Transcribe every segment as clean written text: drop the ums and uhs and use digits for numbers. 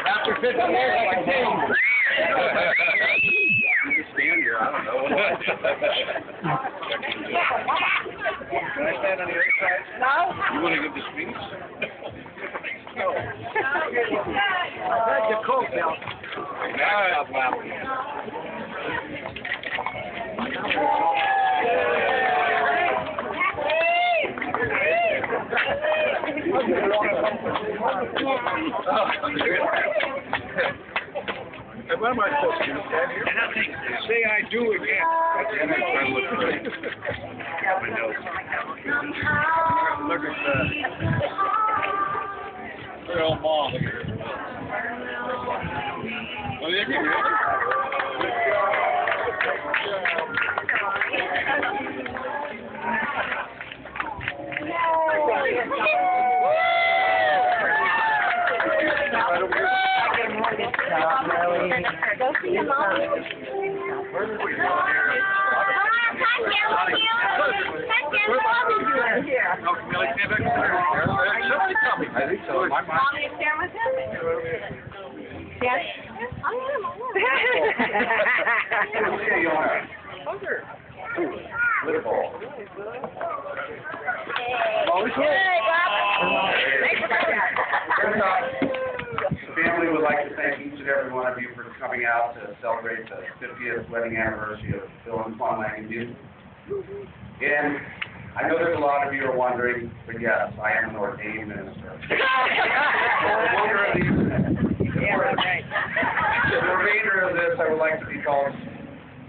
After 50 years, I can sing. You just stand here, I don't know. Can I stand on the other side? No? You want to give the speech? No. I heard your coat now. Now stop laughing. And what am I supposed to do? Stand here? Say I do again. That's the next time I look right. My nose. Look at that. Look at old mom. Look at her. Oh, you can Go see your mom. I think so. My mind. Mommy is there with him? Yes. I am. Little ball. Family would like to thank each and every one of you for coming out to celebrate the 50th wedding anniversary of Bill and Juan Langenhuizen. And I know there's a lot of you are wondering, but yes, I am an ordained minister. The remainder of this, I would like to be called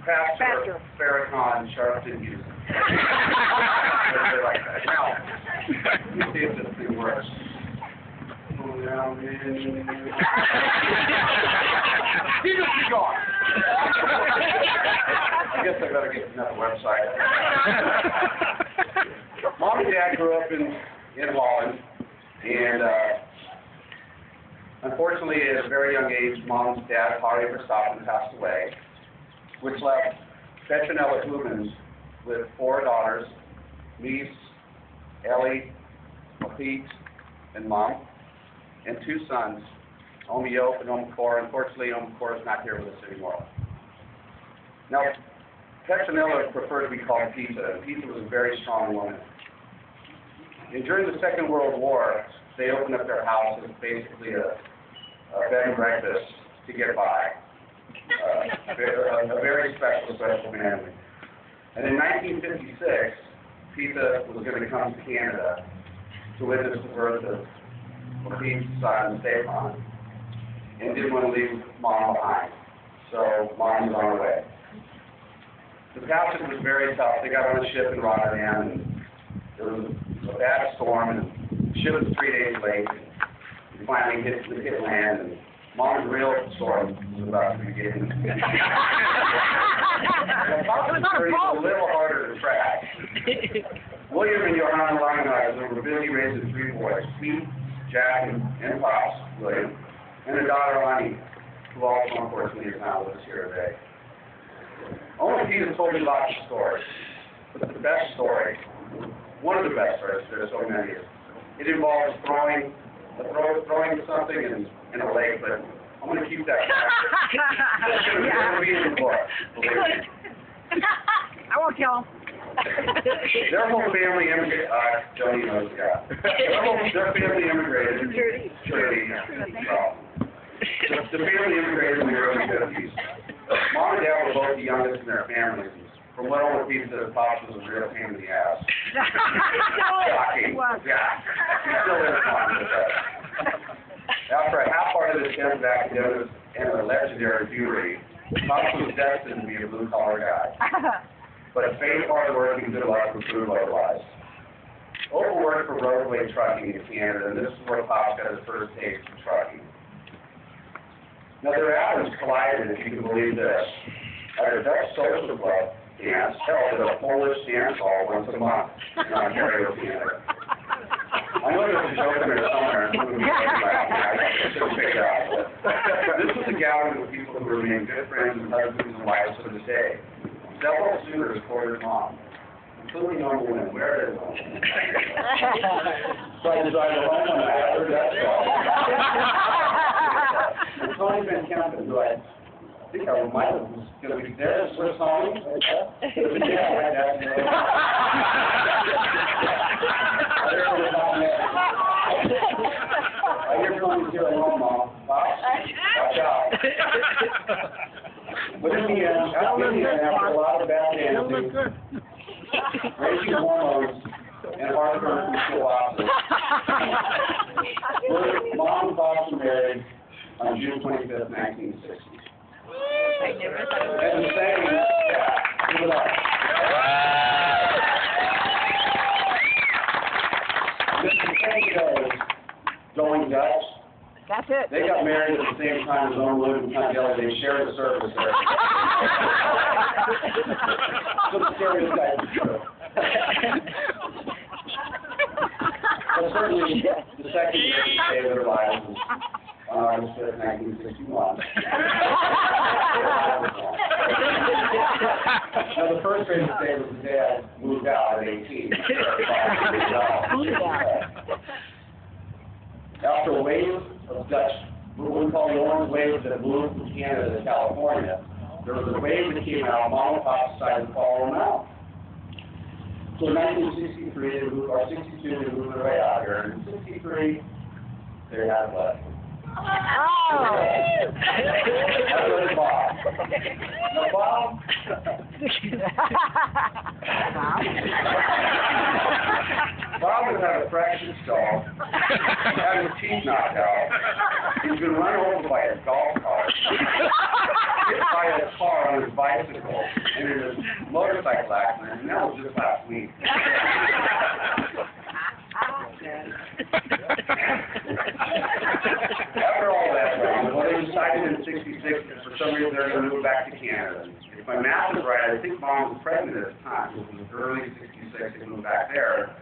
Pastor Farrakhan Sharpton Houston. Like that. Now, let's see if this thing works. Jesus be gone. I guess I better get another website. Mom and Dad grew up in Holland, and unfortunately, at a very young age, Mom's dad, Harry Verstappen, passed away, which left Petronella Humans with 4 daughters, niece, Ellie, Pete, and Mom, and 2 sons, Omiyop and Omkor. Unfortunately, Omkor is not here with us anymore. Now, Petronella preferred to be called Pizza, and Pizza was a very strong woman. And during the Second World War, they opened up their house as basically a bed and breakfast to get by. A very special family. And in 1956, Pizza was going to come to Canada to witness the birth of Pete's son, Stefan, and didn't want to leave Mom behind. So Mom was on her way. The passage was very tough. They got on a ship in Rotterdam, and there was a bad storm, and the ship was 3 days late. We finally hit land, and Mom's real storm was about to begin. The possibility was a little harder to track. William and Johanna Langenhuizen were busy raising 3 boys, Pete, Jack, and Pops, William, and a daughter, Lonnie, who also unfortunately is not with us here today. Only Pete has told me lots of stories, but the best story, one of the best stories, there are so many, it involves throwing something in a lake, but I'm going to keep that. I won't tell him. Their whole family immigrated. Joni knows the guy. Their family immigrated. Trudy. The family immigrated in the early 50s. Mom and Dad were both the youngest in their families. From what all the people said, Pops was a real pain in the ass. Shocking. Yeah. He still is fun with that. After a half-hearted attempt at academics and a legendary beauty, Pops was destined to be a blue-collar guy. But faith, hard work, and good luck would prove otherwise. Opal worked for roadway trucking in Canada, and this is where Pops got his first taste of trucking. Now, their atoms collided, if you can believe this, at a Dutch social club dance held at a Polish dance hall once a month in Ontario, Canada. I know there's a joke in there somewhere, and I couldn't figure it out. But this was a gathering of people who remain good friends and husbands and wives to this day. Several suitors courted Mom, including Uncle Win. Where is Uncle Win? So I decided to home and I heard that song. Tony Van Kempen, who I think I might have was going to be there, Swiss Army. I hear Tony's here alone, Mom. Watch out. But in the end, after a lot of bad dancing, raging hormones, and heartburn from Colossus, Mom and Bob were married on June 25th, 1960. I never thought it was. And the saying, give it up. The saying goes, going Dutch. That's it. They got married at the same time as Owen Wood and Congelli. They shared a service there. So the stereotype is true. But certainly, the second day of their lives was on August 5th, 1961. Now, the first greatest day was the day I moved out at 18. After a wave of Dutch, what we call the orange wave that moved from Canada to California, there was a wave that came out, Mom and Pop decided to follow them out. So in 1963, they moved, or 62, they moved their way out here. And in 63, they had a blessing. Oh! That was Bob. Now, Bob, Bob has had a fractured skull, had his teeth knocked out, he's been run over by a golf cart, hit by a car on his bicycle, and in a motorcycle accident, and that was just last week. After all that, well, they decided in '66 that for some reason they're going to move back to Canada. If my math is right, I think Mom was pregnant at the time, so it was early '66 they moved back there.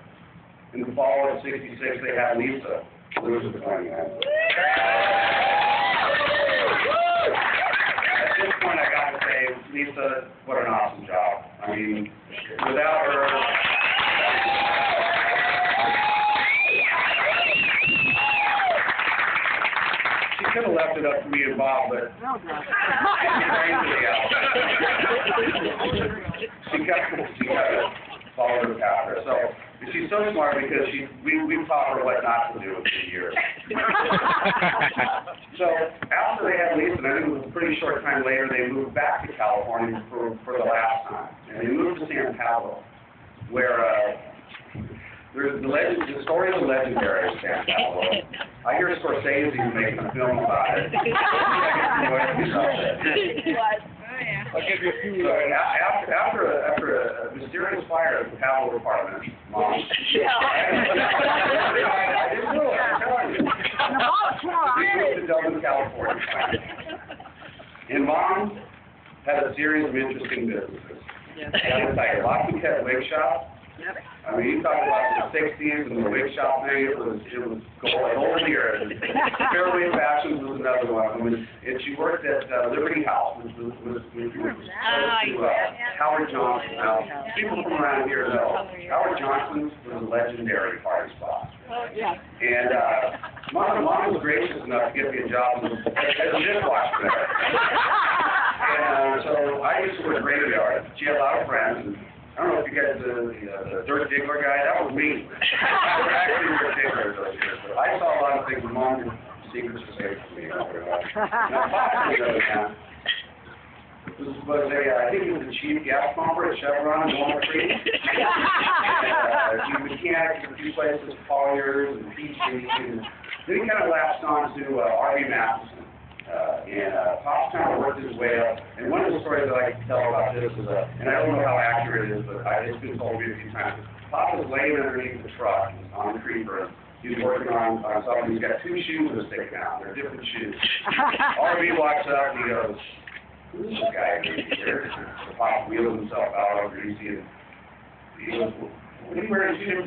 In the fall of '66, they had Lisa. Lisa was going in. At this point, I got to say, Lisa, what an awesome job. I mean, without her, she could have left it up to me and Bob, but she kept following her path. So she's so smart because we've taught her what not to do for years. So after they had Lisa, I think it was a pretty short time later, they moved back to California for the last time. And they moved to San Pablo, where there's the story of the legendary San Pablo. I hear Scorsese making a film about it. I'll give you a few. After a mysterious fire at the Pablo apartment, Mom. I didn't know it. I'm telling you. We moved to Dublin, California. And Mom had a series of interesting businesses. And it's like a lock and cat wig shop. I mean, you talk about the 60s and the wig shop thing, it was golden era. Fairway Fashions was another one. And she worked at Liberty House, which was Howard Johnson. Now, people from around here know Howard Johnson's was a legendary party spot. And Mom was gracious enough to get me a job as a dishwasher there. And so I used to work graveyard. She had a lot of friends. And I don't know if you guys, the Dirt Diggler guy, that was me. I was actually Dirt Diggler those years. But I saw a lot of things with Mom and secrets were safe for me. Now, Pop, on the other hand, was I think he was the chief gas pumper at Chevron in Walnut Creek. He was mechanic at a few places, Colliers and Peachtree. And then he kind of lapsed on to R.B. Matheson. Pop kind of worked his way up. And one of the stories I like to tell about this is, and I don't know how accurate it is, but it's been told me a few times. Pop was laying underneath the truck on the creeper. He's working on something. He's got two shoes that are sticking out. They're different shoes. R.B. walks up and he goes, who's the guy here? The pop wheels himself out over easy and he goes, what are you wearing shoes?